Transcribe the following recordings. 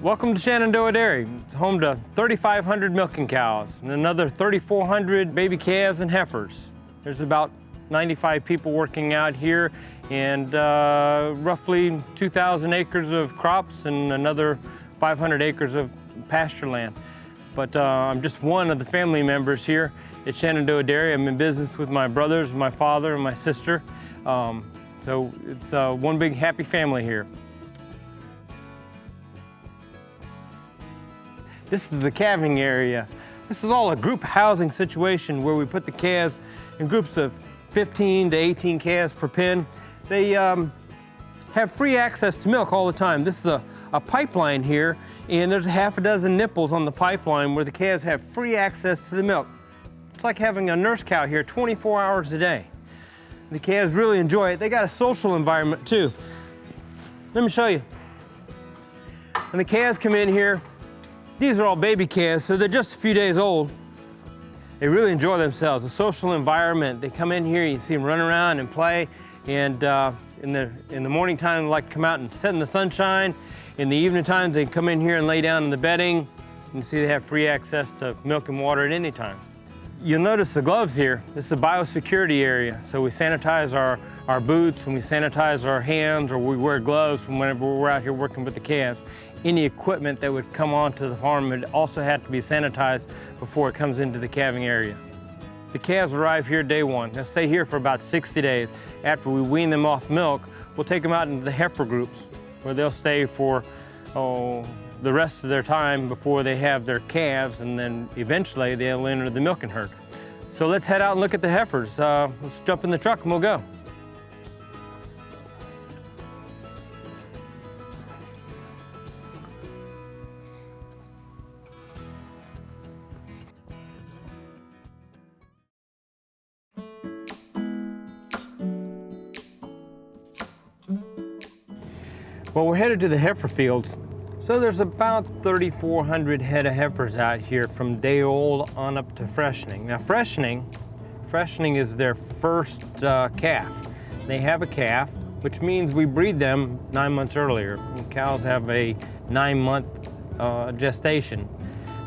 Welcome to Shenandoah Dairy. It's home to 3,500 milking cows and another 3,400 baby calves and heifers. There's about 95 people working out here and roughly 2,000 acres of crops and another 500 acres of pasture land. But I'm just one of the family members here at Shenandoah Dairy. I'm in business with my brothers, my father, and my sister. So it's one big happy family here. This is the calving area. This is all a group housing situation where we put the calves in groups of 15 to 18 calves per pen. They have free access to milk all the time. This is a pipeline here, and there's half a dozen nipples on the pipeline where the calves have free access to the milk. It's like having a nurse cow here 24 hours a day. The calves really enjoy it. They got a social environment too. Let me show you. When the calves come in here, these are all baby calves, so they're just a few days old. They really enjoy themselves, a social environment. They come in here, you can see them run around and play, and in the morning time, they like to come out and sit in the sunshine. In the evening times, they come in here and lay down in the bedding. You can see they have free access to milk and water at any time. You'll notice the gloves here. This is a biosecurity area, so we sanitize our boots and we sanitize our hands, or we wear gloves whenever we're out here working with the calves. Any equipment that would come onto the farm would also have to be sanitized before it comes into the calving area. The calves arrive here day one. They'll stay here for about 60 days. After we wean them off milk, we'll take them out into the heifer groups where they'll stay for the rest of their time before they have their calves, and then eventually they'll enter the milking herd. So let's head out and look at the heifers. Let's jump in the truck and we'll go. Well, we're headed to the heifer fields. So there's about 3,400 head of heifers out here from day old on up to freshening. Now freshening is their first calf. They have a calf, which means we breed them 9 months earlier. And cows have a 9-month gestation.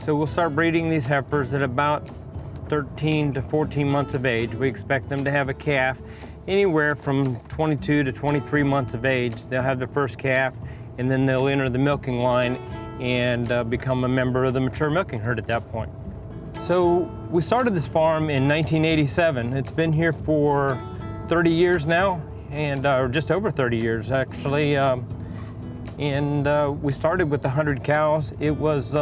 So we'll start breeding these heifers at about 13 to 14 months of age. We expect them to have a calf anywhere from 22 to 23 months of age. They'll have their first calf, and then they'll enter the milking line and become a member of the mature milking herd at that point. So we started this farm in 1987. It's been here for 30 years now, and or just over 30 years actually. We started with 100 cows. It was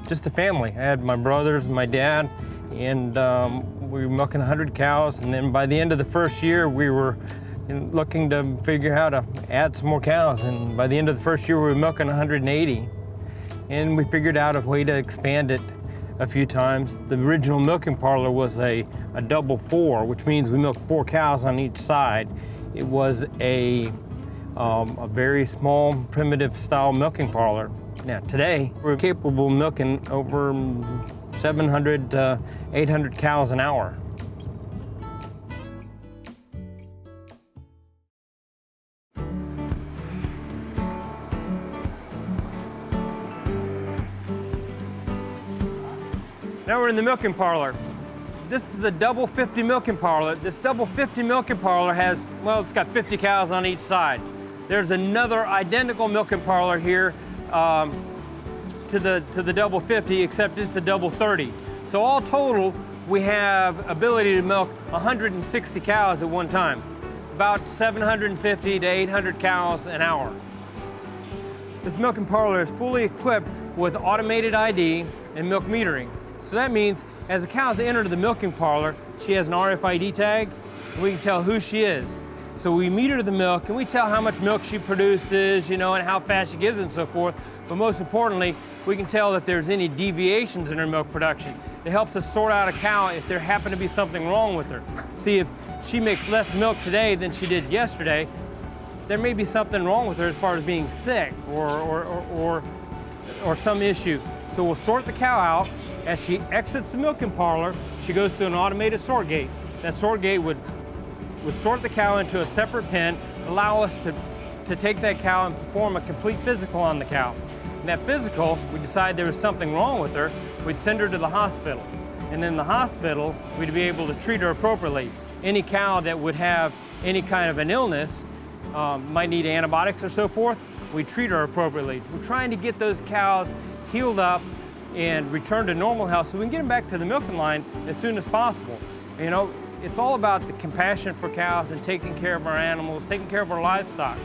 just a family. I had my brothers and my dad, and we were milking 100 cows, and then by the end of the first year we were looking to figure how to add some more cows, and by the end of the first year we were milking 180, and we figured out a way to expand it a few times. The original milking parlor was a double 4, which means we milked 4 cows on each side. It was a very small primitive style milking parlor. Now today we're capable of milking over 700 to 800 cows an hour. Now we're in the milking parlor. This is a double 50 milking parlor. This double 50 milking parlor has, well, it's got 50 cows on each side. There's another identical milking parlor here to the double 50, except it's a double 30. So all total, we have ability to milk 160 cows at one time, about 750 to 800 cows an hour. This milking parlor is fully equipped with automated ID and milk metering. So that means as the cows enter the milking parlor, she has an RFID tag, and we can tell who she is. So we meter the milk, and we tell how much milk she produces, and how fast she gives it and so forth. But most importantly, we can tell if there's any deviations in her milk production. It helps us sort out a cow if there happen to be something wrong with her. See, if she makes less milk today than she did yesterday, there may be something wrong with her as far as being sick or some issue. So we'll sort the cow out. As she exits the milking parlor, she goes through an automated sort gate. That sort gate would sort the cow into a separate pen, allow us to to take that cow and perform a complete physical on the cow. In that physical, we decide there was something wrong with her, we'd send her to the hospital. And in the hospital, we'd be able to treat her appropriately. Any cow that would have any kind of an illness, might need antibiotics or so forth, we treat her appropriately. We're trying to get those cows healed up and return to normal health so we can get them back to the milking line as soon as possible. You know, it's all about the compassion for cows and taking care of our animals, taking care of our livestock.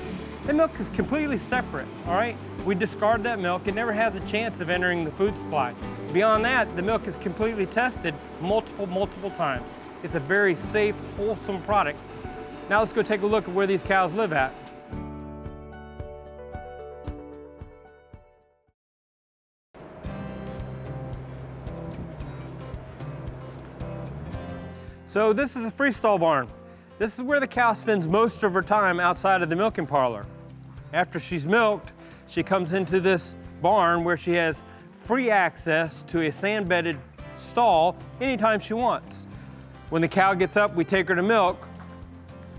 The milk is completely separate, all right? We discard that milk. It never has a chance of entering the food supply. Beyond that, the milk is completely tested multiple times. It's a very safe, wholesome product. Now let's go take a look at where these cows live at. So this is a freestall barn. This is where the cow spends most of her time outside of the milking parlor. After she's milked, she comes into this barn where she has free access to a sand-bedded stall anytime she wants. When the cow gets up, we take her to milk.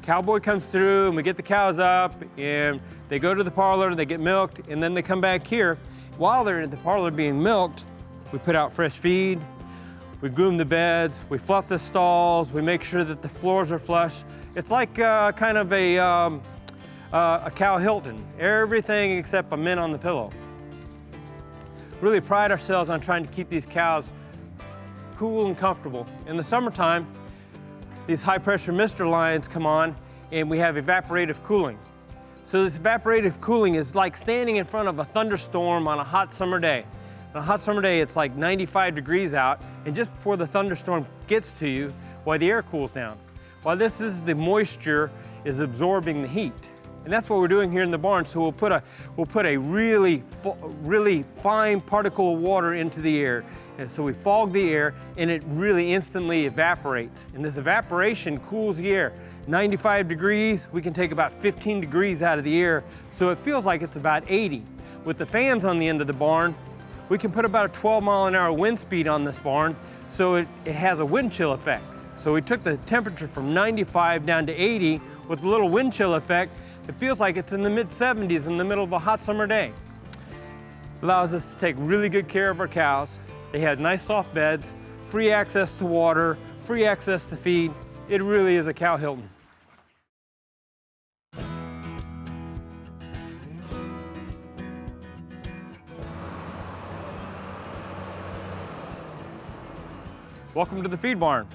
Cowboy comes through and we get the cows up and they go to the parlor, they get milked, and then they come back here. While they're in the parlor being milked, we put out fresh feed, we groom the beds, we fluff the stalls, we make sure that the floors are flush. It's like kind of a cow Hilton, everything except a mint on the pillow. Really pride ourselves on trying to keep these cows cool and comfortable. In the summertime, these high pressure mister lines come on and we have evaporative cooling. So this evaporative cooling is like standing in front of a thunderstorm on a hot summer day. On a hot summer day, it's like 95 degrees out, and just before the thunderstorm gets to you, while the air cools down. While this is the moisture is absorbing the heat. And that's what we're doing here in the barn. So we'll put a really fine particle of water into the air. And so we fog the air and it really instantly evaporates. And this evaporation cools the air. 95 degrees, we can take about 15 degrees out of the air. So it feels like it's about 80. With the fans on the end of the barn, we can put about a 12-mile-an-hour wind speed on this barn, so it has a wind chill effect. So we took the temperature from 95 down to 80 with a little wind chill effect. It feels like it's in the mid-70s in the middle of a hot summer day. Allows us to take really good care of our cows. They have nice soft beds, free access to water, free access to feed. It really is a cow Hilton. Welcome to the feed barn.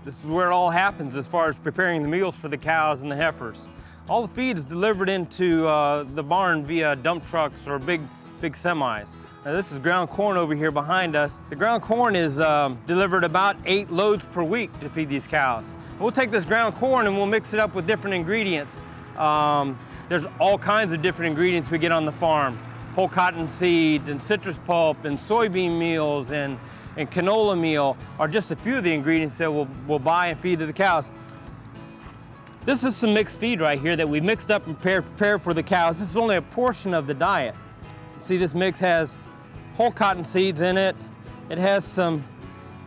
This is where it all happens as far as preparing the meals for the cows and the heifers. All the feed is delivered into the barn via dump trucks or big semis. Now this is ground corn over here behind us. The ground corn is delivered about 8 loads per week to feed these cows. We'll take this ground corn and we'll mix it up with different ingredients. There's all kinds of different ingredients we get on the farm. Whole cotton seeds and citrus pulp and soybean meals and canola meal are just a few of the ingredients that we'll buy and feed to the cows. This is some mixed feed right here that we mixed up and prepared for the cows. This is only a portion of the diet. See, this mix has whole cotton seeds in it. It has some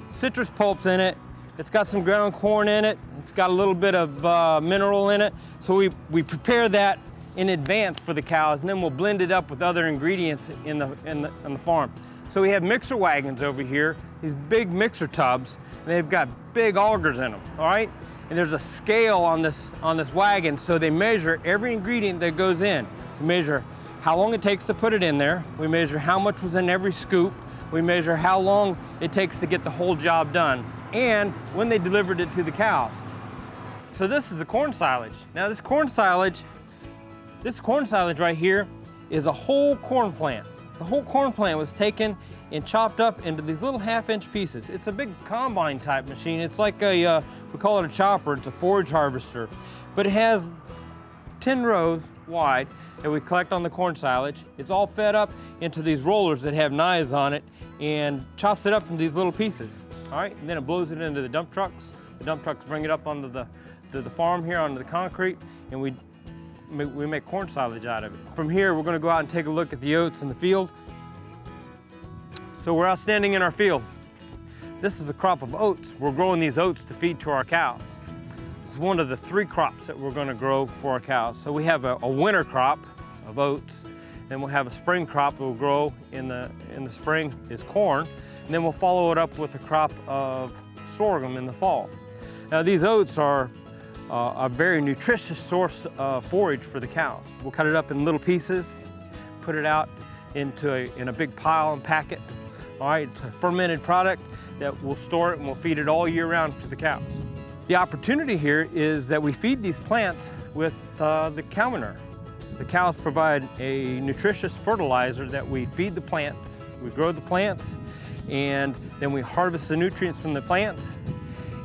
citrus pulps in it. It's got some ground corn in it. It's got a little bit of mineral in it. So we prepare that in advance for the cows, and then we'll blend it up with other ingredients on the farm. So we have mixer wagons over here, these big mixer tubs, and they've got big augers in them, all right? And there's a scale on this wagon, so they measure every ingredient that goes in. We measure how long it takes to put it in there. We measure how much was in every scoop. We measure how long it takes to get the whole job done, and when they delivered it to the cows. So this is the corn silage. Now this corn silage right here is a whole corn plant. The whole corn plant was taken and chopped up into these little half-inch pieces. It's a big combine type machine. It's like we call it a chopper, it's a forage harvester. But it has 10 rows wide that we collect on the corn silage. It's all fed up into these rollers that have knives on it and chops it up into these little pieces. All right, and then it blows it into the dump trucks. The dump trucks bring it up onto the farm here, onto the concrete, and we make corn silage out of it. From here, we're gonna go out and take a look at the oats in the field. So we're out standing in our field. This is a crop of oats. We're growing these oats to feed to our cows. It's one of the 3 crops that we're going to grow for our cows. So we have a winter crop of oats, then we'll have a spring crop that will grow in the spring is corn, and then we'll follow it up with a crop of sorghum in the fall. Now these oats are a very nutritious source of forage for the cows. We'll cut it up in little pieces, put it out in a big pile and pack it. All right, it's a fermented product that we'll store it and we'll feed it all year round to the cows. The opportunity here is that we feed these plants with the cow manure. The cows provide a nutritious fertilizer that we feed the plants. We grow the plants and then we harvest the nutrients from the plants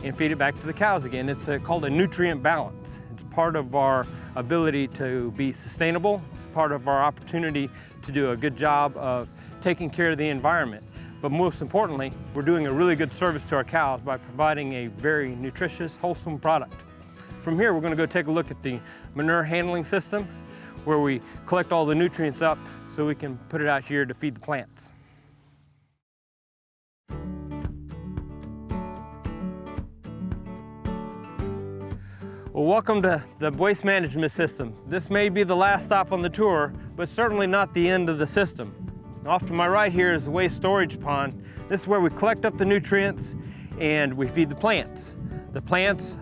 and feed it back to the cows again. It's called a nutrient balance. It's part of our ability to be sustainable. It's part of our opportunity to do a good job of taking care of the environment. But most importantly, we're doing a really good service to our cows by providing a very nutritious, wholesome product. From here, we're going to go take a look at the manure handling system where we collect all the nutrients up so we can put it out here to feed the plants. Well, welcome to the waste management system. This may be the last stop on the tour, but certainly not the end of the system. Off to my right here is the waste storage pond. This is where we collect up the nutrients and we feed the plants. The plants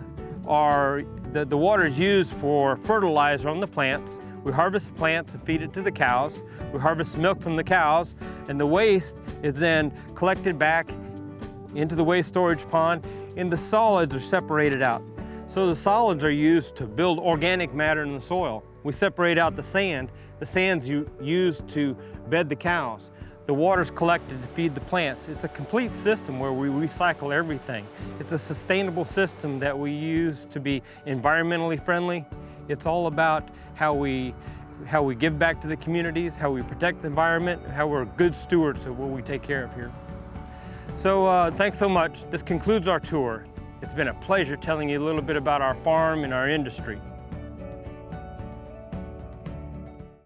are, the water is used for fertilizer on the plants. We harvest the plants and feed it to the cows. We harvest milk from the cows, and the waste is then collected back into the waste storage pond, and the solids are separated out. So the solids are used to build organic matter in the soil. We separate out the sand. The sand's used to bed the cows. The water's collected to feed the plants. It's a complete system where we recycle everything. It's a sustainable system that we use to be environmentally friendly. It's all about how we give back to the communities, how we protect the environment, how we're good stewards of what we take care of here. So thanks so much. This concludes our tour. It's been a pleasure telling you a little bit about our farm and our industry.